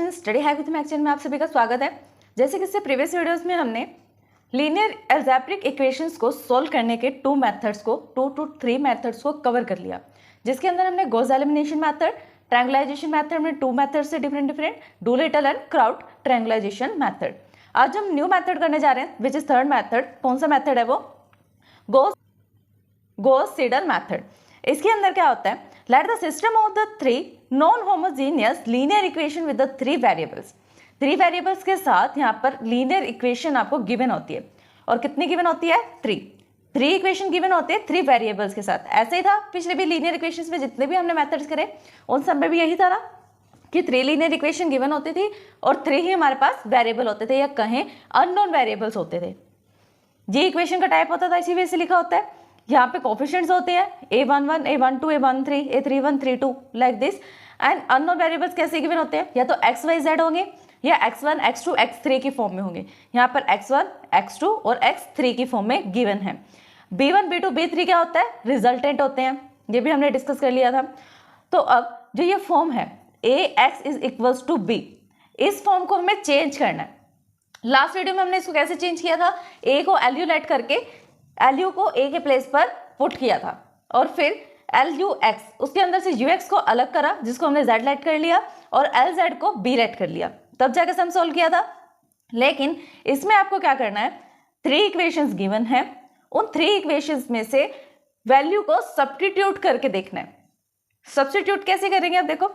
Channel study hack with math channel में आप सभी का स्वागत है। जैसे कि इससे प्रीवियस वीडियोस में हमने लीनियर अलजेब्रिक इक्वेशंस को सोल्व करने के टू टू थ्री मेथड्स को कवर कर लिया, जिसके अंदर हमने Gauss elimination method, triangularization method में टू मेथड्स से different Doolittle and Crout triangularization method. आज हम न्यू मेथड करने जा रहे हैं विच इज थर्ड मेथड। कौन सा मेथड है वो? Gauss Seidel method. इसके अंदर क्या होता है? Let the system of the three non homogeneous linear equation with the three variables के साथ यहाँ पर लीनियर इक्वेशन आपको गिवन होती है। और कितनी गिवन होती है? थ्री इक्वेशन गिवन होती है थ्री वेरिएबल्स के साथ। ऐसे ही था पिछले भी लीनियर इक्वेशंस में जितने भी हमने मेथड्स करे उन सब में भी यही था ना कि थ्री लीनियर इक्वेशन गिवन होती थी और थ्री ही हमारे पास वेरिएबल होते थे या कहें अननोन वेरिएबल्स होते थे। ये इक्वेशन का टाइप होता था, इसी वजह से लिखा होता है। यहाँ पे कोफिशिएंट्स होते हैं a11, a12, a13, a31, 32 like this. And unknown variables कैसे गिवन होते हैं? या तो x, y, z होंगे या x1, x2, x3 की फॉर्म में होंगे। यहाँ पर x1, x2 और x3 की फॉर्म में गिवन है। b1, b2, b3 क्या होता है? रिजल्टेंट होते हैं, ये भी हमने डिस्कस कर लिया था। तो अब जो ये फॉर्म है ax is equals to b, इस फॉर्म को हमें चेंज करना है। लास्ट वीडियो में हमने इसको कैसे चेंज किया था? a को lu लेट करके lu को a के प्लेस पर पुट किया था और फिर lux उसके अंदर से ux को अलग करा जिसको हमने z लेट कर लिया और lz को b लेट कर लिया, तब जाकर हम सॉल्व किया था। लेकिन इसमें आपको क्या करना है? थ्री इक्वेशंस गिवन है, उन थ्री इक्वेशंस में से वैल्यू को सब्स्टिट्यूट करके देखना है। सब्स्टिट्यूट कैसे करेंगे? आप देखो,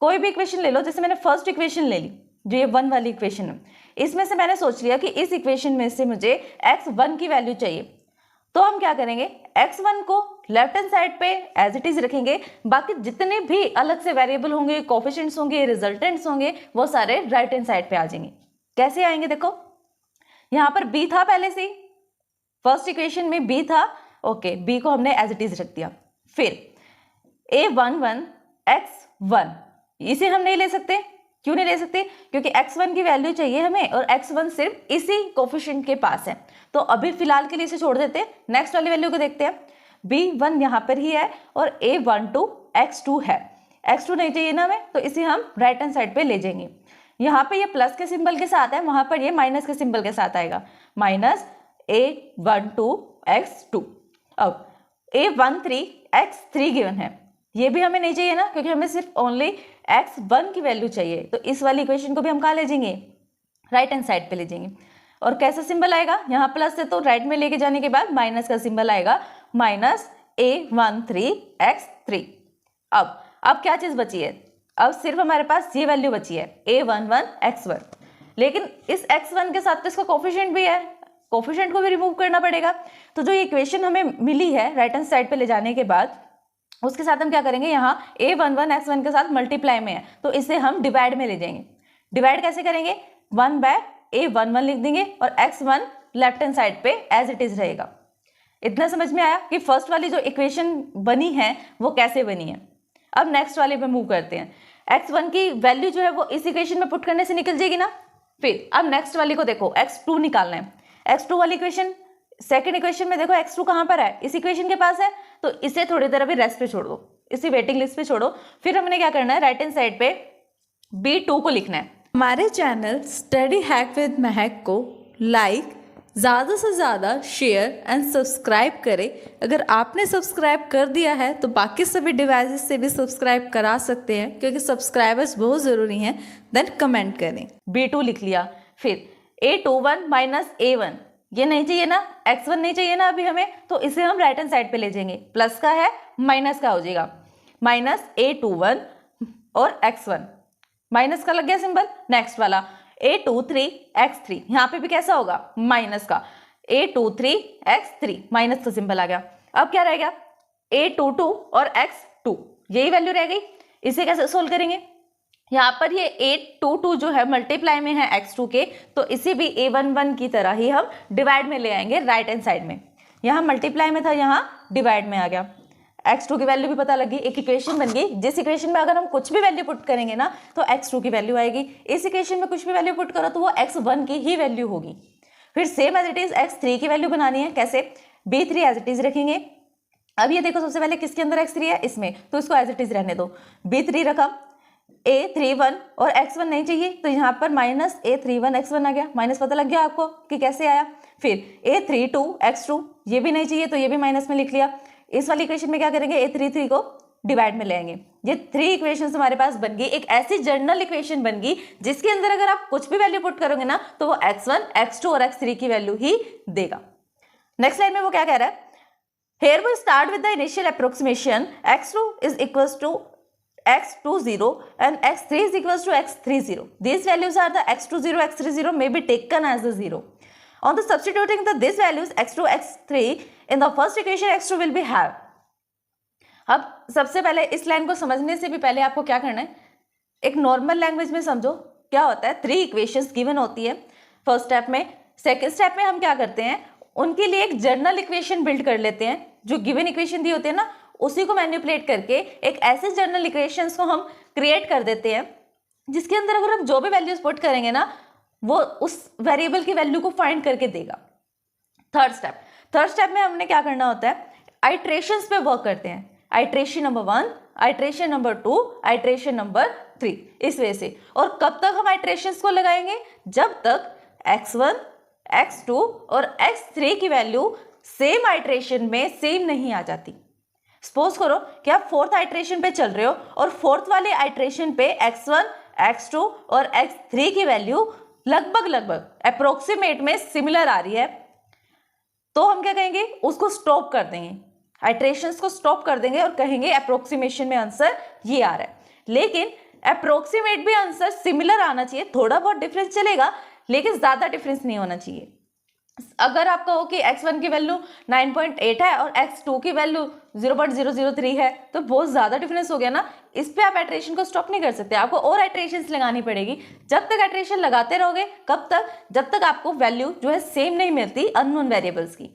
कोई भी इक्वेशन ले लो। जैसे मैंने फर्स्ट इक्वेशन ले ली जो ये 1 वाली इक्वेशन है, इसमें से मैंने सोच लिया कि इस इक्वेशन में से मुझे x1 की वैल्यू चाहिए। तो हम क्या करेंगे? x1 को लेफ्ट हैंड साइड पे एज इट इज रखेंगे, बाकी जितने भी अलग से वेरिएबल होंगे, कोफिशिएंट्स होंगे, रिजल्टेंट्स होंगे, वो सारे राइट हैंड साइड पे आ जाएंगे। कैसे आएंगे? देखो, यहाँ पर b था पहले से, फर्स्ट इक्वेशन में b था, ओके, b को हमने एज इट इज रख दिया। फिर a11 x1, इसे हम नहीं ले सकते। क्यों नहीं ले सकते? क्योंकि x1 की वैल्यू चाहिए हमें और x1 सिर्फ इसी कोफिशिएंट के पास है, तो अभी फिलहाल के लिए इसे छोड़ देते हैं। नेक्स्ट वाली वैल्यू को देखते हैं। b1 यहाँ पर ही है और a12 x2 है। x2 नहीं चाहिए ना हमें, तो इसे हम राइट हैंड साइड पे ले जाएंगे। यहाँ पे ये प्लस के सिंबल के साथ है, वहां पर ये माइनस के सिंबल के साथ आएगा, माइनस a12 x2। अब a13 x3 गिवन है, ये भी हमें नहीं चाहिए ना, क्योंकि हमें सिर्फ ओनली x1 की वैल्यू चाहिए। तो इस वाली इक्वेशन को भी हम कहाँ ले जाएंगे? राइट हैंड साइड पे ले जाएंगे। और कैसा सिंबल आएगा? यहाँ प्लस है तो राइट में लेके जाने के बाद माइनस का सिंबल आएगा, माइनस a13 x3। अब क्या चीज बची है? अब सिर्फ हमारे पास ये वैल्यू बची है a11 x1। लेकिन इस x1 के साथ तो इसका कोफिशिएंट भी है, कोफिशिएंट को भी रिमूव करना पड़ेगा। तो जो इक्वेशन हमें मिली है राइट हैंड साइड पे ले जाने के बाद, उसके साथ हम क्या करेंगे? यहाँ a11 x1 के साथ मल्टीप्लाई में है, तो इसे हम डिवाइड में ले जाएंगे। डिवाइड कैसे करेंगे? 1/a11 लिख देंगे और x1 लेफ्ट हैंड साइड पे एज इट इज रहेगा। इतना समझ में आया कि फर्स्ट वाली जो इक्वेशन बनी है वो कैसे बनी है। अब नेक्स्ट वाले पे मूव करते हैं। x1 की वैल्यू जो है वो इस इक्वेशन में पुट करने से निकल जाएगी ना। फिर अब नेक्स्ट वाली को देखो, x2 निकालना है। x2 वाली इक्वेशन, सेकेंड इक्वेशन में देखो x2 कहाँ पर है? इस इक्वेशन के पास है, तो इसे थोड़ी देर अभी रेस्ट पे छोड़ दो, इसी वेटिंग लिस्ट पे छोड़ो। फिर हमने क्या करना है? राइट हैंड साइड पे b2 को लिखना है। हमारे चैनल स्टडी हैक विद महक को लाइक, ज़्यादा से ज़्यादा शेयर एंड सब्सक्राइब करें। अगर आपने सब्सक्राइब कर दिया है तो बाकी सभी डिवाइसेस से भी सब्सक्राइब करा सकते हैं, क्योंकि सब्सक्राइबर्स बहुत ज़रूरी हैं। देन कमेंट करें। b2 लिख लिया। फिर a21 माइनस a1, ये नहीं चाहिए ना, x1 नहीं चाहिए ना अभी हमें, तो इसे हम राइट हैंड साइड पे ले जाएंगे। प्लस का है, माइनस का हो जाएगा, माइनस a21 और x1, माइनस का लग गया सिंबल। नेक्स्ट वाला a23 x3, यहाँ पे भी कैसा होगा? माइनस का, a23 x3 माइनस का सिंबल आ गया। अब क्या रहेगा? a22 और x2, यही वैल्यू रह गई। इसे कैसे सोल्व करेंगे? यहाँ पर ये a22 जो है मल्टीप्लाई में है x2 के, तो इसे भी a11 की तरह ही हम डिवाइड में ले आएंगे राइट हैंड साइड में। यहाँ मल्टीप्लाई में था, यहाँ डिवाइड में आ गया। x2 की वैल्यू भी पता लगी, एक इक्वेशन बन गई। जिस इक्वेशन में अगर हम कुछ भी वैल्यू पुट करेंगे ना तो x2 की वैल्यू आएगी। इस इक्वेशन में कुछ भी वैल्यू पुट करो तो वो x1 की ही वैल्यू होगी। फिर same as it is x3 की वैल्यू बनानी है। कैसे? b3 एज इट इज रखेंगे। अब ये देखो, सबसे पहले किसके अंदर x3 है? इसमें, तो इसको एज इट इज रहने दो। b3 रखा, a31 और x1 नहीं चाहिए, तो यहाँ पर माइनस a31 x1 आ गया, माइनस पता लग गया आपको कि कैसे आया। फिर a32 x2 ये भी नहीं चाहिए, तो ये भी माइनस में लिख लिया। इस वाली इक्वेशन में क्या करेंगे, a33 को डिवाइड में ले आएंगे। ये 3 इक्वेशंस हमारे पास बन गई, एक ऐसी जनरल इक्वेशन बन गई जिसके अंदर अगर आप कुछ भी वैल्यू पुट करोगे ना तो वो x1, x2 और x3 की वैल्यू ही देगा। नेक्स्ट लाइन में वो क्या कह रहा है, here we start with the initial approximation x2 is equals to x20 and x3 is equals to x30. These values are the x20, x30 may be taken as a 0. On the substituting these values x2, x3 in the first equation x2 will be have. अब सबसे पहले इस line को समझने से भी पहले आपको क्या करना है, एक नॉर्मल लैंग्वेज में समझो क्या होता है। 3 इक्वेशंस गिवन होती है फर्स्ट स्टेप में। सेकेंड स्टेप में हम क्या करते हैं, उनके लिए एक जर्नल इक्वेशन बिल्ड कर लेते हैं। जो गिवन इक्वेशन दी होती है ना उसी को मैनिपुलेट करके एक ऐसे जर्नल इक्वेशंस को हम क्रिएट कर देते हैं जिसके अंदर अगर हम जो भी वैल्यूज पुट करेंगे ना वो उस वेरिएबल की वैल्यू को फाइंड करके देगा। थर्ड स्टेप में हमने क्या करना होता है, आइट्रेशंस पे वर्क करते हैं। Iteration number 1, iteration number 2, iteration number 3, इस वजह से। और कब तक हम आइट्रेशंस को लगाएंगे, जब तक x1, x2 और x3 की वैल्यू सेम आइट्रेशन में सेम नहीं आ जाती। सपोज करो कि आप फोर्थ आइट्रेशन पे चल रहे हो और फोर्थ वाले आइट्रेशन पे x1, x2 और x3 की वैल्यू लगभग अप्रोक्सीमेट में सिमिलर आ रही है, तो हम क्या कहेंगे, उसको स्टॉप कर देंगे, आइट्रेशंस को स्टॉप कर देंगे और कहेंगे अप्रोक्सीमेशन में आंसर ये आ रहा है। लेकिन अप्रोक्सीमेट भी आंसर सिमिलर आना चाहिए, थोड़ा बहुत डिफरेंस चलेगा लेकिन ज्यादा डिफरेंस नहीं होना चाहिए। अगर आप कहो कि x1 की वैल्यू 9.8 है और x2 की वैल्यू 0.003 है तो बहुत ज़्यादा डिफरेंस हो गया ना, इस पे आप आइट्रेशन को स्टॉप नहीं कर सकते, आपको और आइट्रेशंस लगानी पड़ेगी। जब तक आइट्रेशन लगाते रहोगे, कब तक, जब तक आपको वैल्यू जो है सेम नहीं मिलती अननोन वेरिएबल्स की।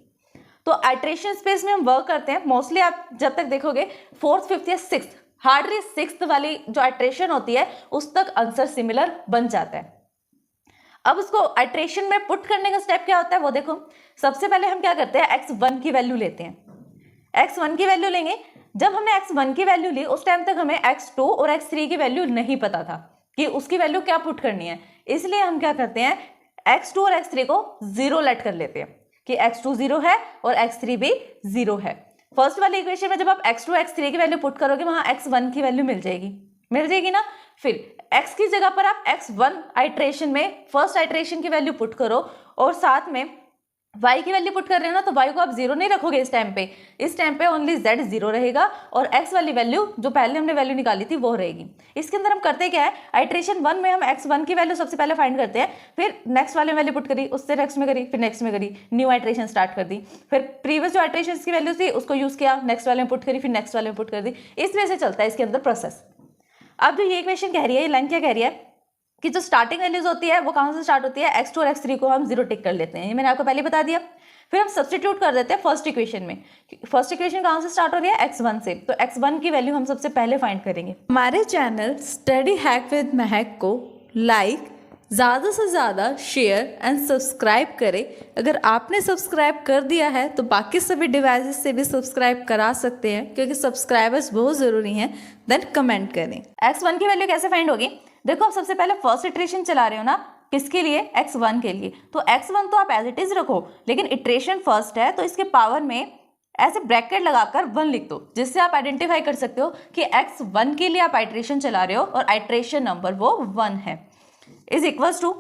तो आइट्रेशन स्पेस में हम वर्क करते हैं मोस्टली। आप जब तक देखोगे 4th, 5th या 6th, हार्डली 6th वाली जो आइट्रेशन होती है उस तक आंसर सिमिलर बन जाता है। अब उसको आइट्रेशन में पुट करने का स्टेप क्या होता है वो देखो। सबसे पहले हम क्या करते हैं, x1 की वैल्यू लेते हैं। x1 की वैल्यू लेंगे, जब हमने x1 की वैल्यू ली उस टाइम तक हमें x2 और x3 की वैल्यू नहीं पता था कि उसकी वैल्यू क्या पुट करनी है, इसलिए हम क्या करते हैं, x2 और x3 को 0 लेट कर लेते हैं कि x2 0 है और x3 भी 0 है। फर्स्ट वाली इक्वेशन में जब आप x2, x3 की वैल्यू पुट करोगे वहां x1 की वैल्यू मिल जाएगी ना। फिर x की जगह पर आप x1 आइट्रेशन में फर्स्ट आइट्रेशन की वैल्यू पुट करो और साथ में y की वैल्यू पुट कर रहे हो ना, तो y को आप 0 नहीं रखोगे इस टाइम पे ओनली z 0 रहेगा और x वाली वैल्यू जो पहले हमने वैल्यू निकाली थी वो रहेगी। इसके अंदर हम करते क्या है, आइट्रेशन 1 में हम x1 की वैल्यू सबसे पहले फाइंड करते हैं, फिर नेक्स्ट वाले वैल्यू पुट करी, उससे नेक्स्ट में करी, फिर नेक्स्ट में करी, न्यू आइट्रेशन स्टार्ट कर दी, फिर प्रीवियस जो आइट्रेशन की वैल्यू थी उसको यूज किया, नेक्स्ट वाले में पुट करी, फिर नेक्स्ट वाले में पुट कर दी। इस वजह से चलता है इसके अंदर प्रोसेस। अब जो ये इक्वेशन कह रही है, ये लाइन क्या कह रही है कि जो स्टार्टिंग वैल्यूज होती है वो कहाँ से स्टार्ट होती है, x2 और x3 को हम 0 टिक कर लेते हैं, ये मैंने आपको पहले बता दिया। फिर हम सब्स्टिट्यूट कर देते हैं फर्स्ट इक्वेशन में। फर्स्ट इक्वेशन कहाँ से स्टार्ट हो रही है, x1 से, तो x1 की वैल्यू हम सबसे पहले फाइंड करेंगे। हमारे चैनल स्टडी हैक विद महक को लाइक, ज़्यादा से ज़्यादा शेयर एंड सब्सक्राइब करें। अगर आपने सब्सक्राइब कर दिया है तो बाकी सभी डिवाइसेस से भी सब्सक्राइब करा सकते हैं क्योंकि सब्सक्राइबर्स बहुत ज़रूरी हैं। देन कमेंट करें। x1 की वैल्यू कैसे फाइंड होगी, देखो आप सबसे पहले फर्स्ट इटरेशन चला रहे हो ना, किसके लिए, x1 के लिए, तो x1 तो आप एज इट इज रखो, लेकिन इटरेशन फर्स्ट है तो इसके पावर में ऐसे ब्रैकेट लगाकर 1 लिख दो, जिससे आप आइडेंटिफाई कर सकते हो कि x1 के लिए आप आइट्रेशन चला रहे हो और आइट्रेशन नंबर वो 1 है। इज इक्वल्स टू,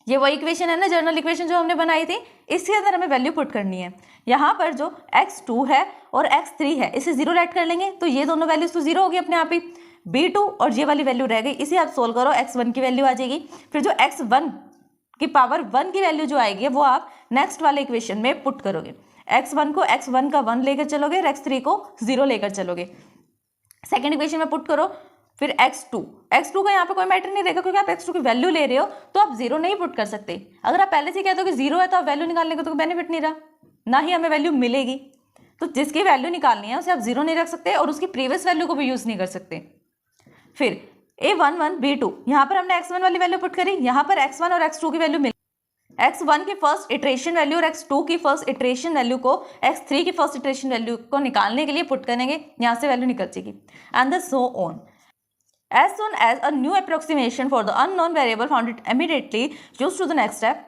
ये वही इक्वेशन है ना, जर्नल इक्वेशन जो हमने बनाई थी, इसके अंदर हमें वैल्यू पुट करनी है। यहाँ पर जो x2 है और x3 है इसे 0 ऐड कर लेंगे, तो ये दोनों वैल्यूज तो 0 होगी अपने आप ही। b2 और ये वाली वैल्यू रह गई, इसे आप सोल्व करो, x1 की वैल्यू आ जाएगी। फिर जो x1 की पावर 1 की वैल्यू जो आएगी वो आप नेक्स्ट वाले इक्वेशन में पुट करोगे। x1 को x1 का 1 लेकर चलोगे और x3 को 0 लेकर चलोगे, सेकेंड इक्वेशन में पुट करो। फिर x2 का यहाँ पे कोई मैटर नहीं रहेगा क्योंकि आप x2 की वैल्यू ले रहे हो, तो आप 0 नहीं पुट कर सकते। अगर आप पहले से कहते हो कि 0 है तो आप वैल्यू निकालने का तो बेनिफिट नहीं रहा, ना ही हमें वैल्यू मिलेगी। तो जिसकी वैल्यू निकालनी है उसे आप 0 नहीं रख सकते और उसकी प्रीवियस वैल्यू को भी यूज नहीं कर सकते। फिर a11 b2, यहाँ पर हमने x1 वाली वैल्यू पुट करी, यहाँ पर x1 और x2 की वैल्यू मिली। x1 की फर्स्ट इटरेशन वैल्यू और x2 की फर्स्ट इटरेशन वैल्यू को x3 की फर्स्ट इटरेशन वैल्यू को निकालने के लिए पुट करेंगे, यहाँ से वैल्यू निकल जाएगी and the so on. As soon as a new approximation for the unknown variable found it immediately choose to the next step.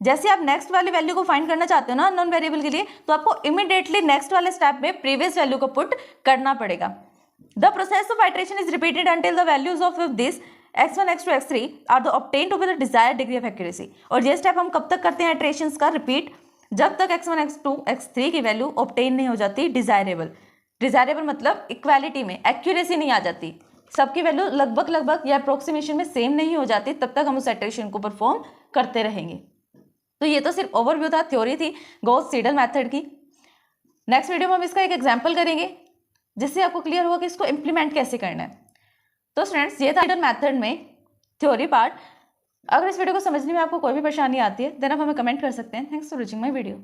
जैसे आप नेक्स्ट वाली वैल्यू को फाइंड करना चाहते हो ना अननोन वेरिएबल के लिए, तो आपको इमीडिएटली नेक्स्ट वाले स्टेप में प्रीवियस वैल्यू को पुट करना पड़ेगा. The process of iteration is repeated until the values of this x1, x2, x3 are the obtain to be the desired degree of accuracy. और ये स्टेप हम कब तक करते हैं आइटरेशंस का रिपीट, जब तक x1, x2, x3 की वैल्यू ऑब्टेन नहीं हो जाती डिजायरेबल. डिजायरेबल मतलब इक्वालिटी में एक्यूरेसी नहीं आ जाती, सबकी वैल्यू लगभग या अप्रोक्सीमेशन में सेम नहीं हो जाती, तब तक हम उस आइटरेशन को परफॉर्म करते रहेंगे. तो ये तो सिर्फ ओवरव्यू था, थ्योरी थी गॉस सीडल मेथड की. नेक्स्ट वीडियो में हम इसका एक एग्जांपल करेंगे जिससे आपको क्लियर होगा कि इसको इम्प्लीमेंट कैसे करना है. तो स्टूडेंट्स ये था सीडल मेथड में थ्योरी पार्ट. अगर इस वीडियो को समझने में आपको कोई भी परेशानी आती है देन आप हमें कमेंट कर सकते हैं. Thanks for watching my video.